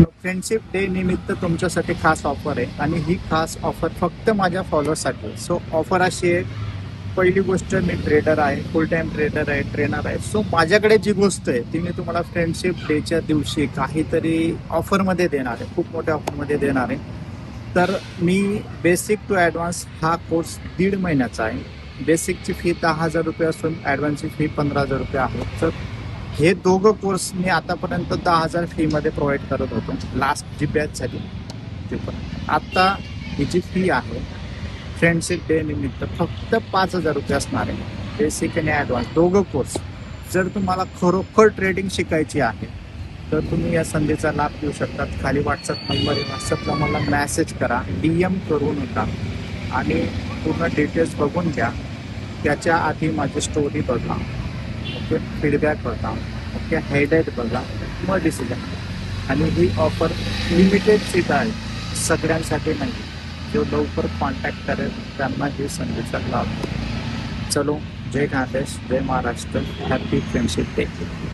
Friendship day निमित्त तुमच्यासाठी खास ऑफर आहे आणि ही खास ऑफर फक्त माझ्या फॉलोअर्ससाठी. सो ऑफर अशी आहे, पहिली गोष्ट मी ट्रेडर आहे, फुल टाइम ट्रेडर आहे, ट्रेनर आहे. सो माझ्याकडे जी गोष्ट आहे ती मी तुम्हाला फ्रेंडशिप डेच्या दिवशी काहीतरी ऑफरमध्ये देणार आहे, खूप मोठ्या ऑफरमध्ये देणार आहे. तर मी बेसिक टू ॲडव्हान्स हा कोर्स 1.5 महिन्याचा आहे. बेसिकची फी 10,000 रुपये असून ॲडव्हान्सची फी 15,000 रुपये आहे. तर हे दोघं कोर्स मी आतापर्यंत 10,000 फीमध्ये प्रोव्हाइड करत होतो, लास्ट जी बॅच झाली ते पण. आत्ता ही जी फी आहे फ्रेंडशिप डे निमित्त फक्त 5,000 रुपये असणार आहे, बेसिक आणि ॲडव्हान्स दोघं कोर्स. जर तुम्हाला खरोखर ट्रेडिंग शिकायची आहे तर तुम्ही या संधीचा लाभ घेऊ शकतात. खाली व्हॉट्सअप नंबर आहे, व्हॉट्सअपला मला मेसेज करा, DM करू नका आणि पूर्ण डिटेल्स बघून घ्या. त्याच्या आधी माझी स्टोरी बघा, ओके, फीडबॅक बघा, ओके, हायलाईट बघा, मग डिसिजन. आणि ही ऑफर लिमिटेड सीट आहे, सगळ्यांसाठी नाही. जो लवकर कॉन्टॅक्ट करेल त्यांना ही संधीचा लाभ. चलो, जय खानदेश, जय महाराष्ट्र, हॅपी फ्रेंडशिप डे.